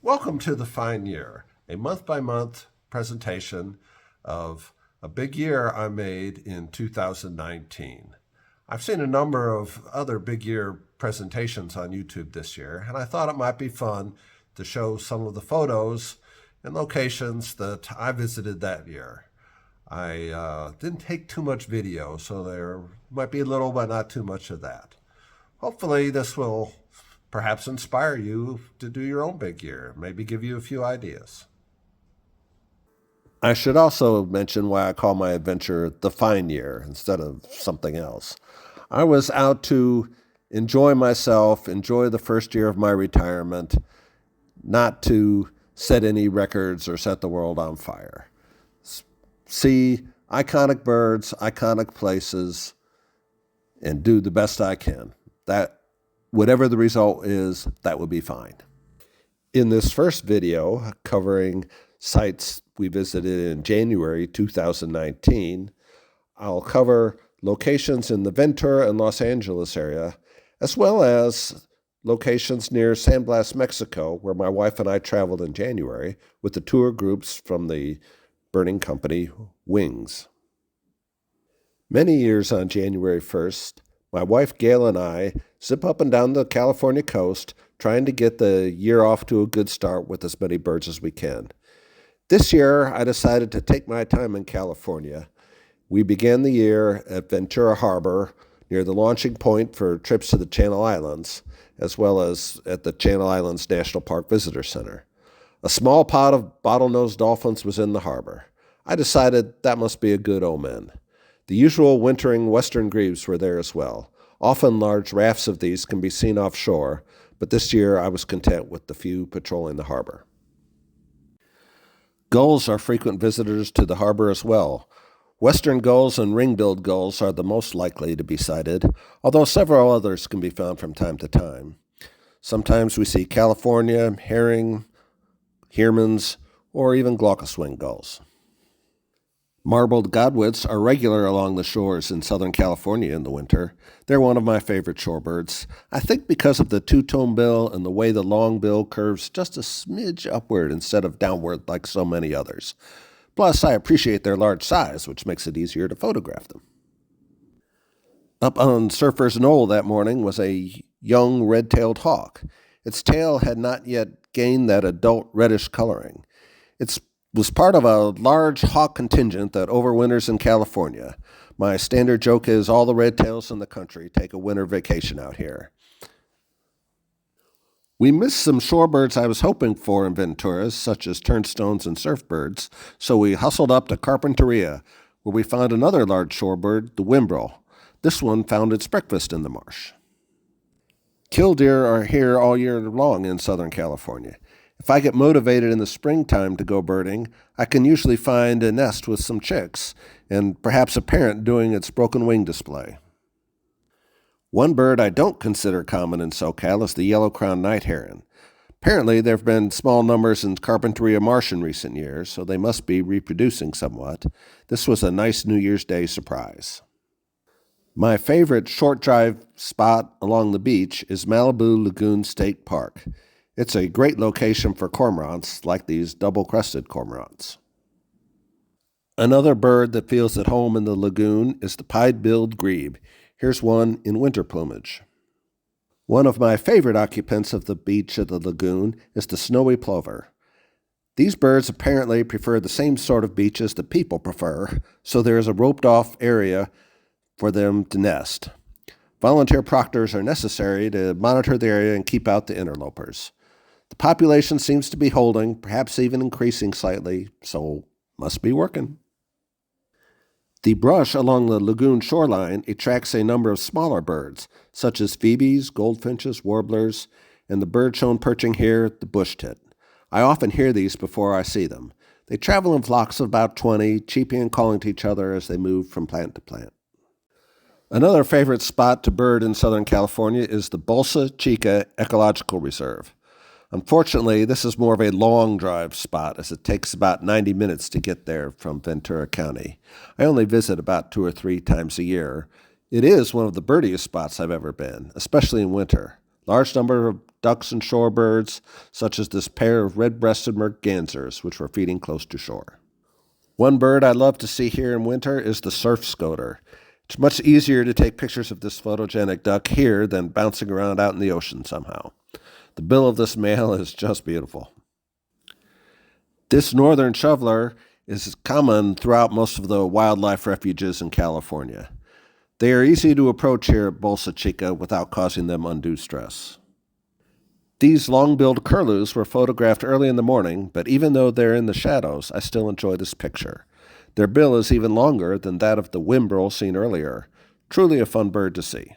Welcome to the Fine Year, a month-by-month presentation of a big year I made in 2019. I've seen a number of other big year presentations on YouTube this year, and I thought it might be fun to show some of the photos and locations that I visited that year. I didn't take too much video, so there might be a little, but not too much of that. Hopefully this will perhaps inspire you to do your own big year, maybe give you a few ideas. I should also mention why I call my adventure the Fine Year instead of something else. I was out to enjoy myself, enjoy the first year of my retirement, not to set any records or set the world on fire. See iconic birds, iconic places, and do the best I can. Whatever the result is, that would be fine. In this first video, covering sites we visited in January 2019, I'll cover locations in the Ventura and Los Angeles area, as well as locations near San Blas, Mexico, where my wife and I traveled in January with the tour groups from the birding company Wings. Many years on January 1st, my wife Gail and I zip up and down the California coast, trying to get the year off to a good start with as many birds as we can. This year, I decided to take my time in California. We began the year at Ventura Harbor, near the launching point for trips to the Channel Islands, as well as at the Channel Islands National Park Visitor Center. A small pod of bottlenose dolphins was in the harbor. I decided that must be a good omen. The usual wintering western grebes were there as well. Often large rafts of these can be seen offshore, but this year I was content with the few patrolling the harbor. Gulls are frequent visitors to the harbor as well. Western gulls and ring-billed gulls are the most likely to be sighted, although several others can be found from time to time. Sometimes we see California, herring, Heermans, or even glaucous-winged gulls. Marbled godwits are regular along the shores in Southern California in the winter. They're one of my favorite shorebirds. I think because of the two-tone bill and the way the long bill curves just a smidge upward instead of downward like so many others. Plus, I appreciate their large size, which makes it easier to photograph them. Up on Surfer's Knoll that morning was a young red-tailed hawk. Its tail had not yet gained that adult reddish coloring. It was part of a large hawk contingent that overwinters in California. My standard joke is all the red tails in the country take a winter vacation out here. We missed some shorebirds I was hoping for in Ventura, such as turnstones and surfbirds, so we hustled up to Carpinteria, where we found another large shorebird, the whimbrel. This one found its breakfast in the marsh. Killdeer are here all year long in Southern California. If I get motivated in the springtime to go birding, I can usually find a nest with some chicks and perhaps a parent doing its broken wing display. One bird I don't consider common in SoCal is the yellow-crowned night heron. Apparently, there have been small numbers in Carpinteria Marsh in recent years, so they must be reproducing somewhat. This was a nice New Year's Day surprise. My favorite short drive spot along the beach is Malibu Lagoon State Park. It's a great location for cormorants, like these double-crested cormorants. Another bird that feels at home in the lagoon is the pied-billed grebe. Here's one in winter plumage. One of my favorite occupants of the beach of the lagoon is the snowy plover. These birds apparently prefer the same sort of beaches that people prefer, so there is a roped-off area for them to nest. Volunteer proctors are necessary to monitor the area and keep out the interlopers. The population seems to be holding, perhaps even increasing slightly, so must be working. The brush along the lagoon shoreline attracts a number of smaller birds, such as phoebes, goldfinches, warblers, and the bird shown perching here, the bush tit. I often hear these before I see them. They travel in flocks of about 20, cheeping and calling to each other as they move from plant to plant. Another favorite spot to bird in Southern California is the Bolsa Chica Ecological Reserve. Unfortunately, this is more of a long drive spot, as it takes about 90 minutes to get there from Ventura County. I only visit about 2 or 3 times a year. It is one of the birdiest spots I've ever been, especially in winter. Large number of ducks and shorebirds, such as this pair of red-breasted mergansers, which were feeding close to shore. One bird I love to see here in winter is the surf scoter. It's much easier to take pictures of this photogenic duck here than bouncing around out in the ocean somehow. The bill of this male is just beautiful. This northern shoveler is common throughout most of the wildlife refuges in California. They are easy to approach here at Bolsa Chica without causing them undue stress. These long-billed curlews were photographed early in the morning, but even though they're in the shadows, I still enjoy this picture. Their bill is even longer than that of the whimbrel seen earlier. Truly a fun bird to see.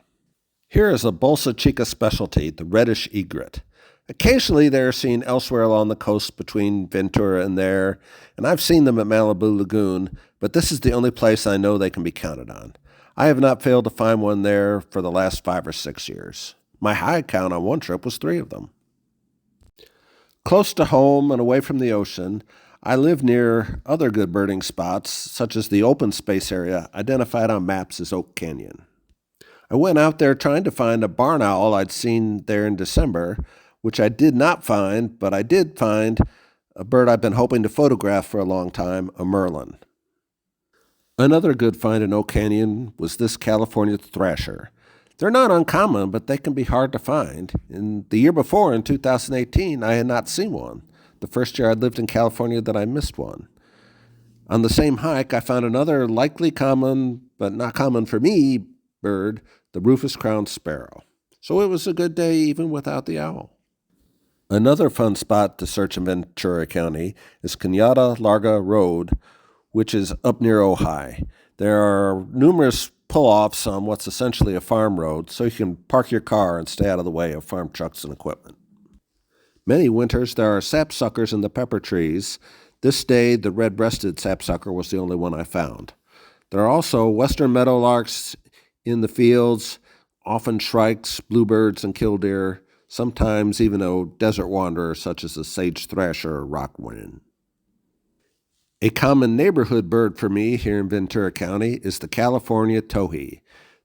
Here is a Bolsa Chica specialty, the reddish egret. Occasionally they are seen elsewhere along the coast between Ventura and there, and I've seen them at Malibu Lagoon, but this is the only place I know they can be counted on. I have not failed to find one there for the last 5 or 6 years. My high count on one trip was 3 of them. Close to home and away from the ocean, I live near other good birding spots, such as the open space area identified on maps as Oak Canyon. I went out there trying to find a barn owl I'd seen there in December, which I did not find, but I did find a bird I've been hoping to photograph for a long time, a merlin. Another good find in Oak Canyon was this California thrasher. They're not uncommon, but they can be hard to find. In the year before, in 2018, I had not seen one. The first year I'd lived in California that I missed one. On the same hike, I found another likely common, but not common for me, bird, the rufous-crowned sparrow. So it was a good day even without the owl. Another fun spot to search in Ventura County is Cañada Larga Road, which is up near Ojai. There are numerous pull-offs on what's essentially a farm road, so you can park your car and stay out of the way of farm trucks and equipment. Many winters there are sapsuckers in the pepper trees. This day, the red-breasted sapsucker was the only one I found. There are also western meadowlarks in the fields, often shrikes, bluebirds, and killdeer, sometimes even a desert wanderer such as the sage thrasher or rock wren. A common neighborhood bird for me here in Ventura County is the California towhee.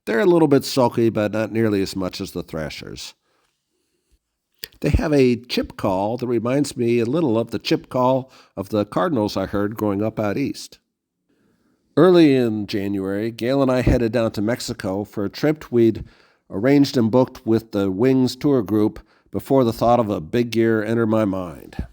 They're a little bit sulky, but not nearly as much as the thrashers. They have a chip call that reminds me a little of the chip call of the cardinals I heard growing up out east. Early in January, Gail and I headed down to Mexico for a trip we'd arranged and booked with the Wings tour group before the thought of a big year entered my mind.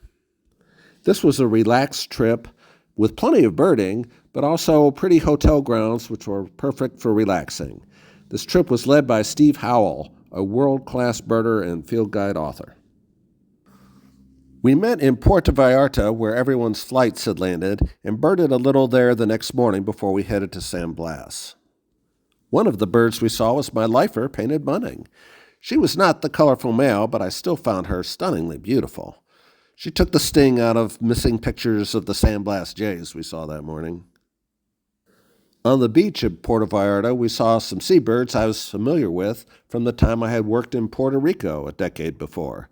This was a relaxed trip with plenty of birding, but also pretty hotel grounds which were perfect for relaxing. This trip was led by Steve Howell, a world-class birder and field guide author. We met in Puerto Vallarta, where everyone's flights had landed, and birded a little there the next morning before we headed to San Blas. One of the birds we saw was my lifer, painted bunting. She was not the colorful male, but I still found her stunningly beautiful. She took the sting out of missing pictures of the San Blas jays we saw that morning. On the beach at Puerto Vallarta, we saw some seabirds I was familiar with from the time I had worked in Puerto Rico a decade before.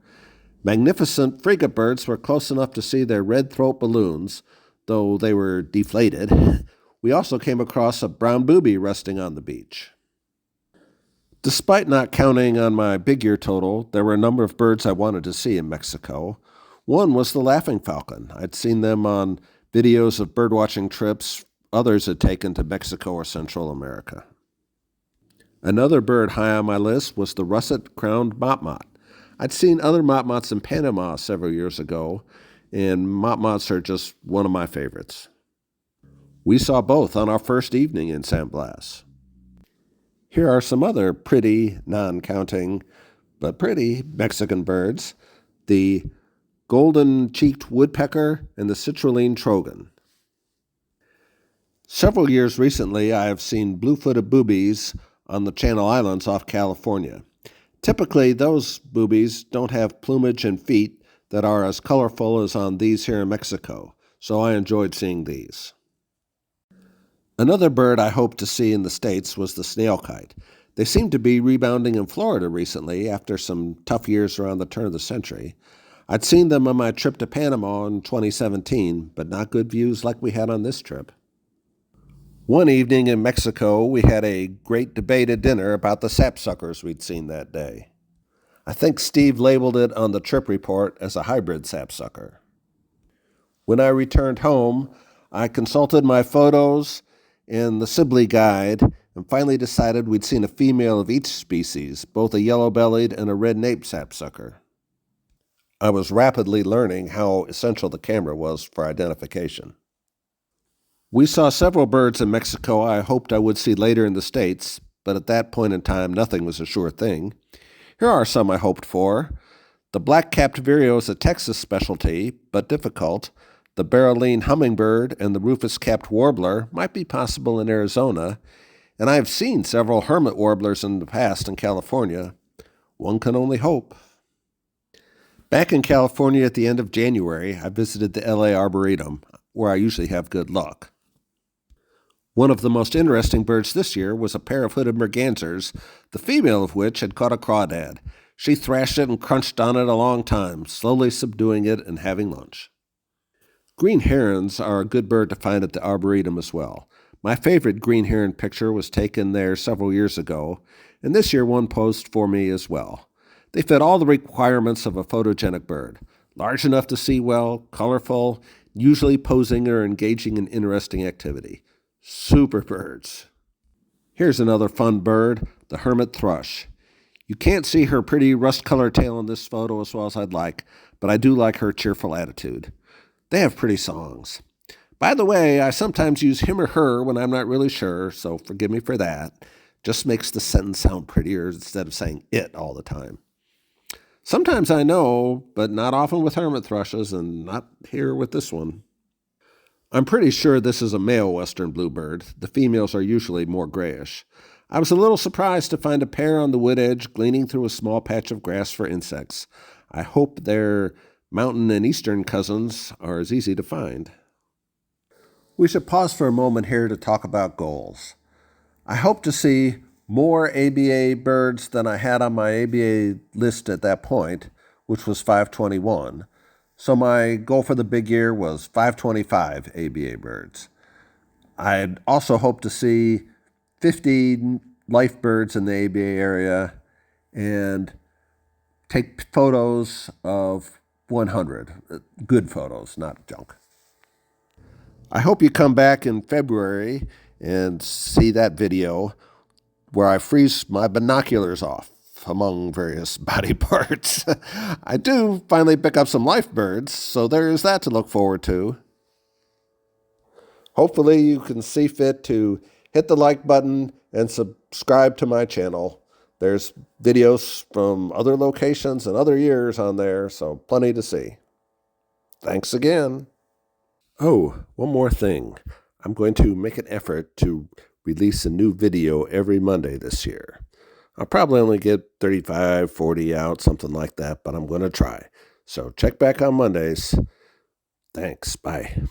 Magnificent frigate birds were close enough to see their red throat balloons, though they were deflated. We also came across a brown booby resting on the beach. Despite not counting on my big year total, there were a number of birds I wanted to see in Mexico. One was the laughing falcon. I'd seen them on videos of birdwatching trips others had taken to Mexico or Central America. Another bird high on my list was the russet-crowned motmot. I'd seen other motmots in Panama several years ago, and motmots are just one of my favorites. We saw both on our first evening in San Blas. Here are some other pretty, non-counting, but pretty Mexican birds, the golden-cheeked woodpecker and the citrulline trogon. Several years recently, I have seen blue-footed boobies on the Channel Islands off California. Typically, those boobies don't have plumage and feet that are as colorful as on these here in Mexico, so I enjoyed seeing these. Another bird I hoped to see in the States was the snail kite. They seem to be rebounding in Florida recently after some tough years around the turn of the century. I'd seen them on my trip to Panama in 2017, but not good views like we had on this trip. One evening in Mexico, we had a great debate at dinner about the sapsuckers we'd seen that day. I think Steve labeled it on the trip report as a hybrid sapsucker. When I returned home, I consulted my photos and the Sibley guide and finally decided we'd seen a female of each species, both a yellow-bellied and a red-naped sapsucker. I was rapidly learning how essential the camera was for identification. We saw several birds in Mexico I hoped I would see later in the States, but at that point in time, nothing was a sure thing. Here are some I hoped for. The black-capped vireo is a Texas specialty, but difficult. The Barreline hummingbird and the rufous-capped warbler might be possible in Arizona, and I have seen several hermit warblers in the past in California. One can only hope. Back in California at the end of January, I visited the LA Arboretum, where I usually have good luck. One of the most interesting birds this year was a pair of hooded mergansers, the female of which had caught a crawdad. She thrashed it and crunched on it a long time, slowly subduing it and having lunch. Green herons are a good bird to find at the Arboretum as well. My favorite green heron picture was taken there several years ago, and this year one posed for me as well. They fit all the requirements of a photogenic bird. Large enough to see well, colorful, usually posing or engaging in interesting activity. Super birds. Here's another fun bird, the hermit thrush. You can't see her pretty rust-colored tail in this photo as well as I'd like, but I do like her cheerful attitude. They have pretty songs. By the way, I sometimes use him or her when I'm not really sure, so forgive me for that. Just makes the sentence sound prettier instead of saying it all the time. Sometimes I know, but not often with hermit thrushes, and not here with this one. I'm pretty sure this is a male western bluebird. The females are usually more grayish. I was a little surprised to find a pair on the wood edge gleaning through a small patch of grass for insects. I hope their mountain and eastern cousins are as easy to find. We should pause for a moment here to talk about goals. I hope to see more ABA birds than I had on my ABA list at that point, which was 521. So my goal for the big year was 525 ABA birds. I'd also hope to see 50 life birds in the ABA area and take photos of 100. Good photos, not junk. I hope you come back in February and see that video where I freeze my binoculars off among various body parts. I do finally pick up some life birds, so there is that to look forward to. Hopefully you can see fit to hit the like button and subscribe to my channel. There's videos from other locations and other years on there, so plenty to see. Thanks again. Oh, one more thing. I'm going to make an effort to release a new video every Monday this year. I'll probably only get 35, 40 out, something like that, but I'm going to try. So check back on Mondays. Thanks. Bye.